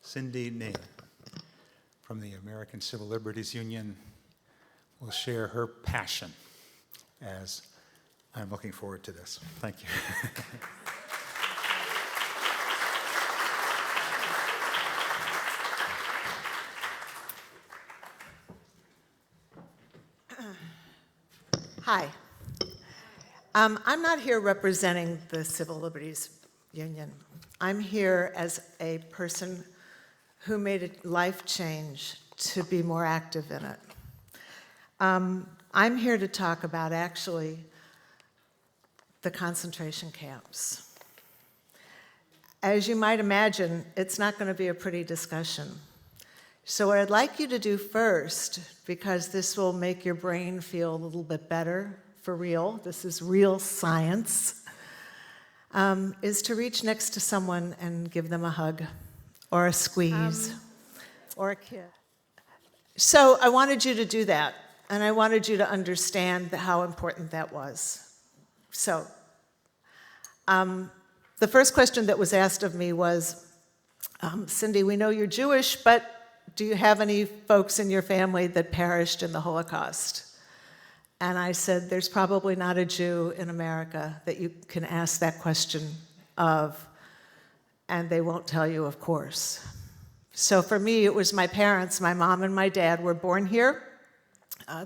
Cyndy Nayer from the American Civil Liberties Union will share her passion as I'm looking forward to this. Thank you. Hi. I'm not here representing the Civil Liberties Union. I'm here as a person who made a life change to be more active in it. I'm here to talk about actually the concentration camps. As you might imagine, it's not going to be a pretty discussion. So what I'd like you to do first, because this will make your brain feel a little bit better for real, this is real science, is to reach next to someone and give them a hug or a squeeze or a kiss. So I wanted you to do that, and I wanted you to understand how important that was. So the first question that was asked of me was, Cyndy, we know you're Jewish, but do you have any folks in your family that perished in the Holocaust? And I said, there's probably not a Jew in America that you can ask that question of, and they won't tell you, of course. So for me, it was my parents. My mom and my dad were born here.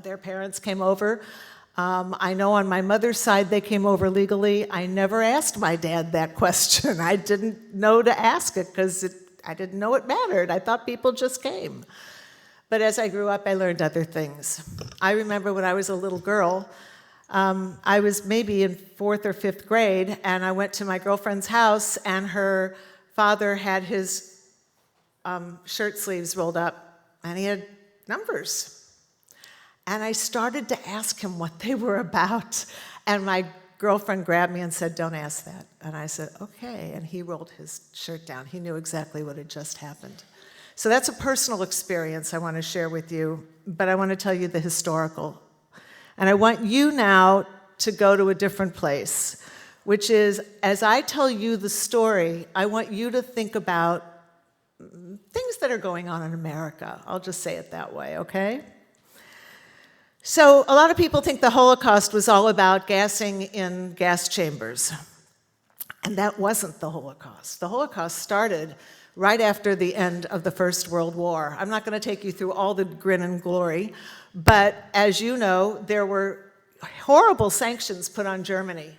Their parents came over. I know on my mother's side they came over legally. I never asked my dad that question. I didn't know to ask it because I didn't know it mattered. I thought people just came. But as I grew up, I learned other things. I remember when I was a little girl, I was maybe in 4th or 5th grade, and I went to my girlfriend's house, and her father had his shirt sleeves rolled up, and he had numbers. And I started to ask him what they were about, and my girlfriend grabbed me and said, don't ask that. And I said, okay, and he rolled his shirt down. He knew exactly what had just happened. So that's a personal experience I want to share with you, but I want to tell you the historical. And I want you now to go to a different place, which is, as I tell you the story, I want you to think about things that are going on in America. I'll just say it that way, okay? So a lot of people think the Holocaust was all about gassing in gas chambers. And that wasn't the Holocaust. The Holocaust started right after the end of the First World War. I'm not going to take you through all the grin and glory, but as you know, there were horrible sanctions put on Germany,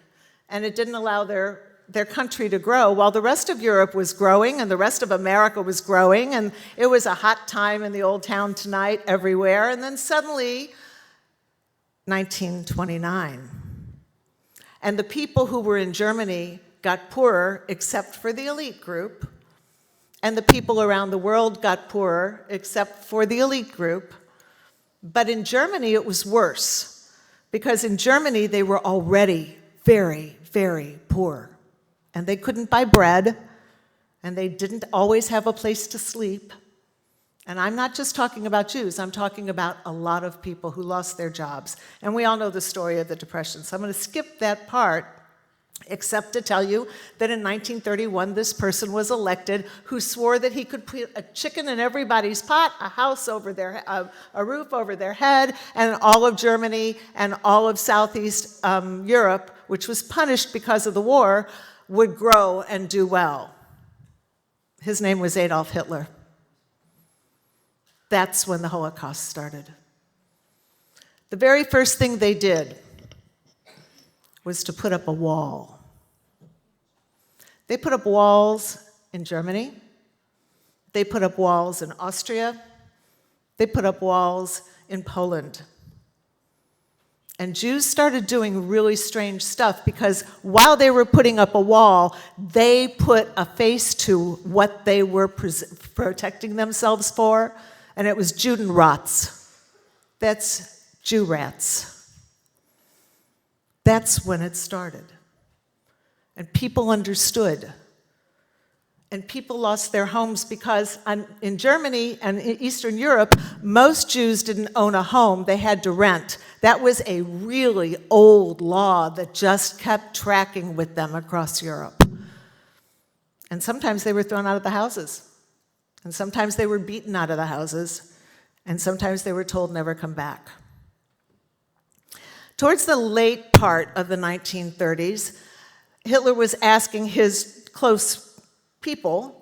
and it didn't allow their country to grow while the rest of Europe was growing and the rest of America was growing, and it was a hot time in the Old Town Tonight everywhere, and then suddenly 1929. And the people who were in Germany got poorer except for the elite group, and the people around the world got poorer except for the elite group. But in Germany, it was worse, because in Germany, they were already very, very poor. And they couldn't buy bread, and they didn't always have a place to sleep. And I'm not just talking about Jews, I'm talking about a lot of people who lost their jobs. And we all know the story of the Depression, so I'm going to skip that part, except to tell you that in 1931, this person was elected who swore that he could put a chicken in everybody's pot, a house over their, a roof over their head, and all of Germany and all of Southeast Europe, which was punished because of the war, would grow and do well. His name was Adolf Hitler. That's when the Holocaust started. The very first thing they did was to put up a wall. They put up walls in Germany. They put up walls in Austria. They put up walls in Poland. And Jews started doing really strange stuff because while they were putting up a wall, they put a face to what they were protecting themselves for, and it was Judenrats. That's Jew rats. That's when it started. And people understood. And people lost their homes because in Germany and in Eastern Europe, most Jews didn't own a home, they had to rent. That was a really old law that just kept tracking with them across Europe. And sometimes they were thrown out of the houses. And sometimes they were beaten out of the houses, and sometimes they were told never come back. Towards the late part of the 1930s, Hitler was asking his close people,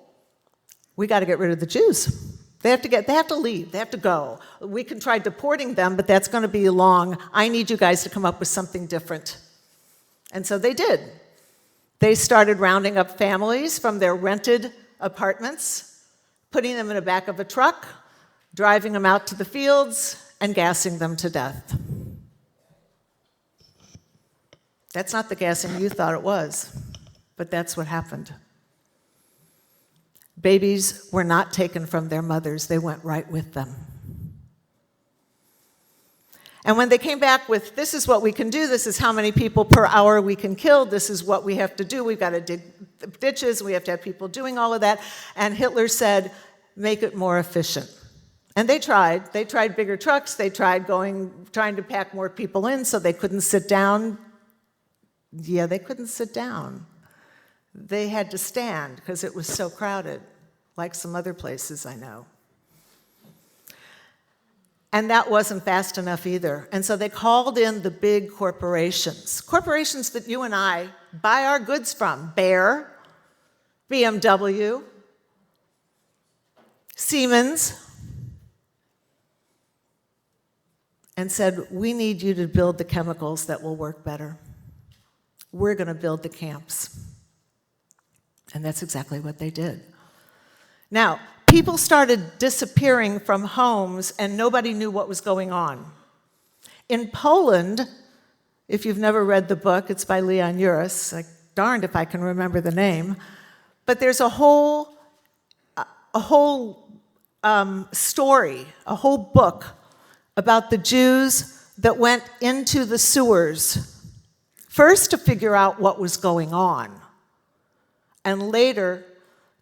we got to get rid of the Jews. They have to leave, they have to go. We can try deporting them, but that's going to be long. I need you guys to come up with something different. And so they did. They started rounding up families from their rented apartments, putting them in the back of a truck, driving them out to the fields, and gassing them to death. That's not the gassing you thought it was, but that's what happened. Babies were not taken from their mothers, they went right with them. And when they came back with, this is what we can do, this is how many people per hour we can kill, this is what we have to do, we've got to dig ditches, we have to have people doing all of that, and Hitler said, make it more efficient. And they tried bigger trucks, they tried trying to pack more people in so they couldn't sit down. Yeah, they couldn't sit down. They had to stand because it was so crowded, like some other places I know. And that wasn't fast enough either. And so they called in the big corporations that you and I buy our goods from, Bayer, BMW, Siemens, and said, we need you to build the chemicals that will work better. We're going to build the camps. And that's exactly what they did. Now, people started disappearing from homes and nobody knew what was going on. In Poland, if you've never read the book, it's by Leon Uris, like darned if I can remember the name, but there's a whole story, a whole book about the Jews that went into the sewers, first to figure out what was going on. And later,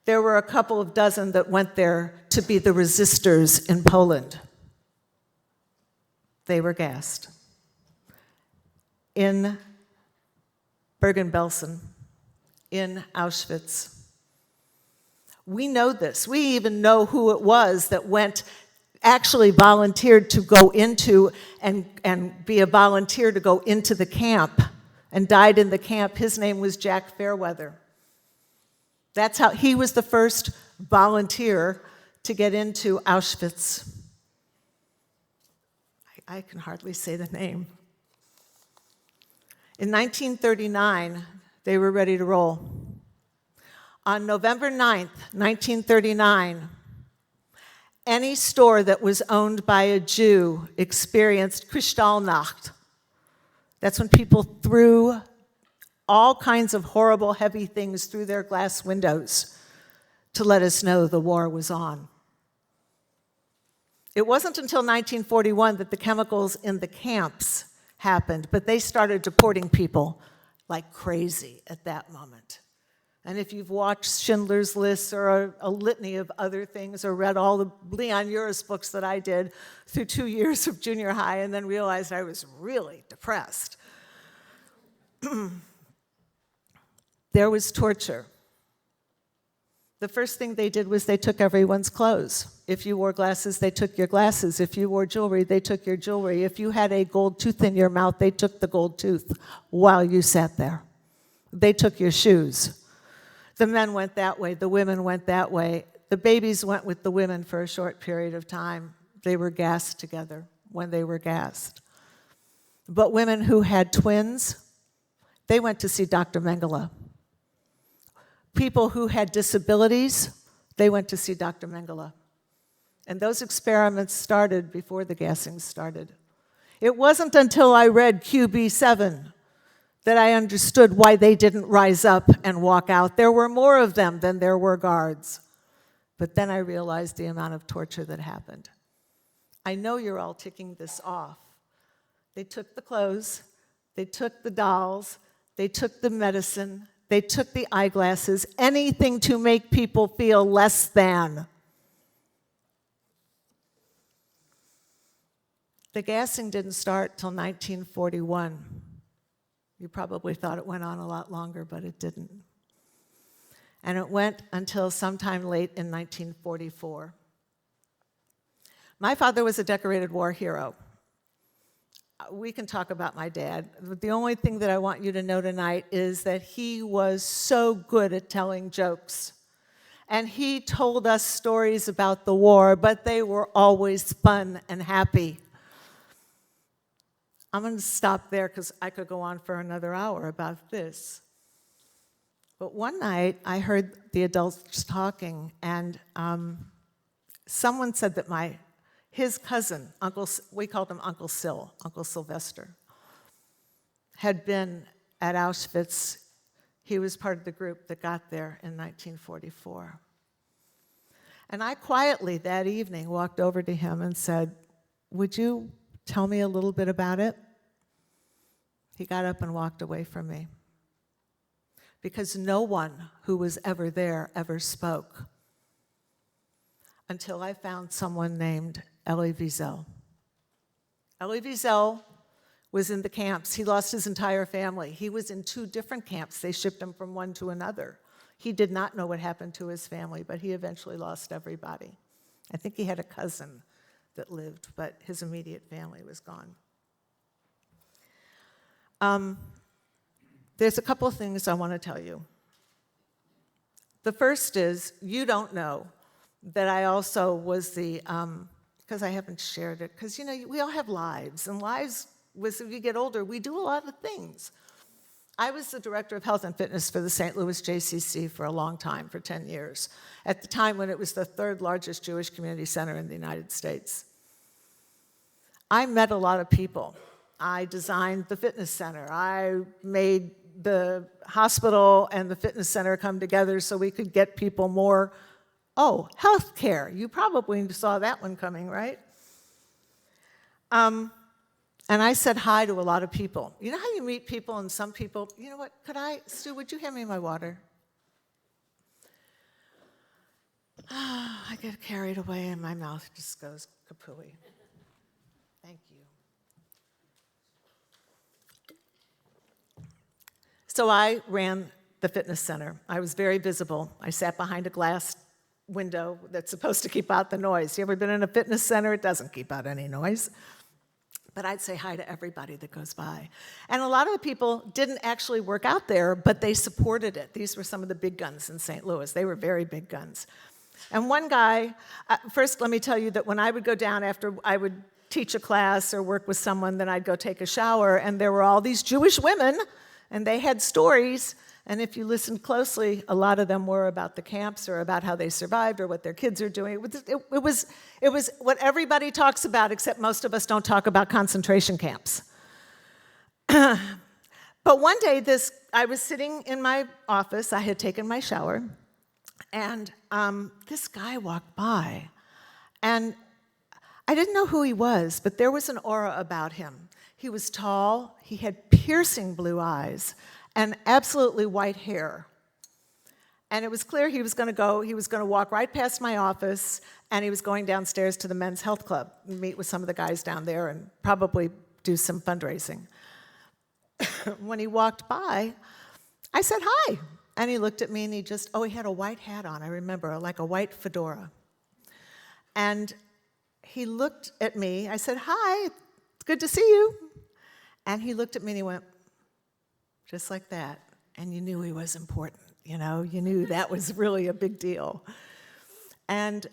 there were a couple of dozen that went there to be the resistors in Poland. They were gassed. In Bergen-Belsen, in Auschwitz. We know this. We even know who it was that actually volunteered to go into and be a volunteer to go into the camp and died in the camp. His name was Jack Fairweather. That's how he was the first volunteer to get into Auschwitz. I can hardly say the name. In 1939, they were ready to roll. On November 9th, 1939, any store that was owned by a Jew experienced Kristallnacht. That's when people threw all kinds of horrible, heavy things through their glass windows to let us know the war was on. It wasn't until 1941 that the chemicals in the camps happened, but they started deporting people like crazy at that moment. And if you've watched Schindler's List or a litany of other things or read all the Leon Uris books that I did through 2 years of junior high and then realized I was really depressed, there was torture. The first thing they did was they took everyone's clothes. If you wore glasses, they took your glasses. If you wore jewelry, they took your jewelry. If you had a gold tooth in your mouth, they took the gold tooth while you sat there. They took your shoes. The men went that way. The women went that way. The babies went with the women for a short period of time. They were gassed together when they were gassed. But women who had twins, they went to see Dr. Mengele. People who had disabilities, they went to see Dr. Mengele. And those experiments started before the gassing started. It wasn't until I read QB7 that I understood why they didn't rise up and walk out. There were more of them than there were guards. But then I realized the amount of torture that happened. I know you're all ticking this off. They took the clothes, they took the dolls, they took the medicine, they took the eyeglasses, anything to make people feel less than. The gassing didn't start till 1941. You probably thought it went on a lot longer, but it didn't. And it went until sometime late in 1944. My father was a decorated war hero. We can talk about my dad. The only thing that I want you to know tonight is that he was so good at telling jokes. And he told us stories about the war, but they were always fun and happy. I'm going to stop there because I could go on for another hour about this. But one night, I heard the adults talking, and someone said that his cousin, we called him Uncle Sil, Uncle Sylvester, had been at Auschwitz. He was part of the group that got there in 1944. And I quietly that evening walked over to him and said, "Would you tell me a little bit about it?" He got up and walked away from me, because no one who was ever there ever spoke until I found someone named Elie Wiesel. Elie Wiesel was in the camps. He lost his entire family. He was in 2 different camps. They shipped him from one to another. He did not know what happened to his family, but he eventually lost everybody. I think he had a cousin that lived, but his immediate family was gone. There's a couple of things I want to tell you. The first is, you don't know that I also was because I haven't shared it, because, we all have lives, and lives, as we get older, we do a lot of things. I was the director of health and fitness for the St. Louis JCC for a long time, for 10 years, at the time when it was the 3rd largest Jewish community center in the United States. I met a lot of people. I designed the fitness center. I made the hospital and the fitness center come together so we could get people more, health care. You probably saw that one coming, right? And I said hi to a lot of people. You know how you meet people and some people, you know what, Stu, would you hand me my water? I get carried away and my mouth just goes kapooey. Thank you. So I ran the fitness center. I was very visible. I sat behind a glass window that's supposed to keep out the noise. You ever been in a fitness center? It doesn't keep out any noise. But I'd say hi to everybody that goes by. And a lot of the people didn't actually work out there, but they supported it. These were some of the big guns in St. Louis. They were very big guns. And one guy, first let me tell you that when I would go down after I would teach a class or work with someone, then I'd go take a shower, and there were all these Jewish women, and they had stories. And if you listened closely, a lot of them were about the camps or about how they survived or what their kids are doing. It was what everybody talks about, except most of us don't talk about concentration camps. But one day, I was sitting in my office. I had taken my shower, and this guy walked by. And I didn't know who he was, but there was an aura about him. He was tall. He had piercing blue eyes and absolutely white hair. And it was clear he was going to walk right past my office, and he was going downstairs to the Men's Health Club and meet with some of the guys down there and probably do some fundraising. When he walked by, I said, "Hi." And he looked at me, and he had a white hat on, I remember, like a white fedora. And he looked at me. I said, "Hi, it's good to see you." And he looked at me, and he went, just like that, and you knew he was important, you knew that was really a big deal. And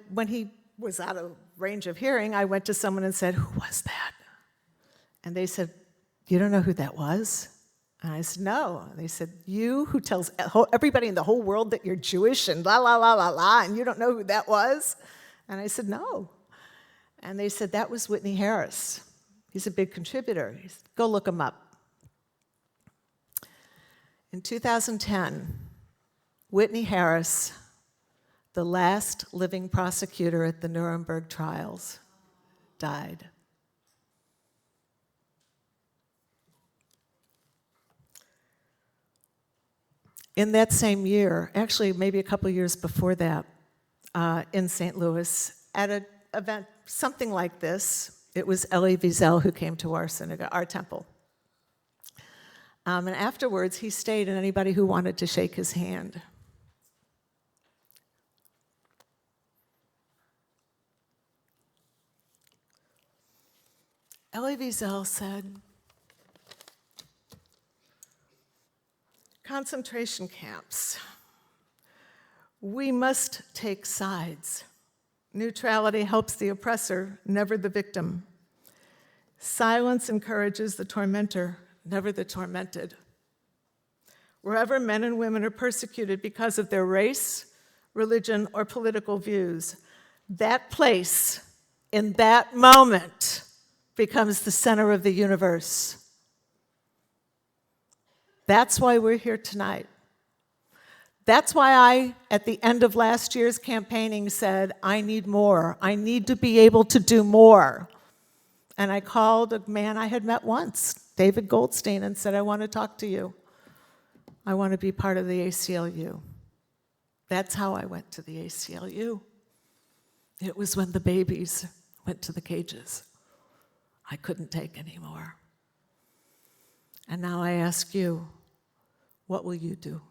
when he was out of range of hearing, I went to someone and said, "Who was that?" And they said, "You don't know who that was?" And I said, "No." And they said, "You who tells everybody in the whole world that you're Jewish and la, la, la, la, la, and you don't know who that was?" And I said, "No." And they said, "That was Whitney Harris. He's a big contributor. Go look him up." In 2010, Whitney Harris, the last living prosecutor at the Nuremberg trials, died. In that same year, actually maybe a couple years before that, in St. Louis, at an event, something like this, it was Elie Wiesel who came to our synagogue, our temple. And afterwards, he stayed, and anybody who wanted to shake his hand. Elie Wiesel said, concentration camps. We must take sides. Neutrality helps the oppressor, never the victim. Silence encourages the tormentor, never the tormented. Wherever men and women are persecuted because of their race, religion, or political views, that place, in that moment, becomes the center of the universe. That's why we're here tonight. That's why I, at the end of last year's campaigning, said, I need more. I need to be able to do more. And I called a man I had met once, David Goldstein, and said, I want to talk to you. I want to be part of the ACLU. That's how I went to the ACLU. It was when the babies went to the cages. I couldn't take any more. And now I ask you, what will you do?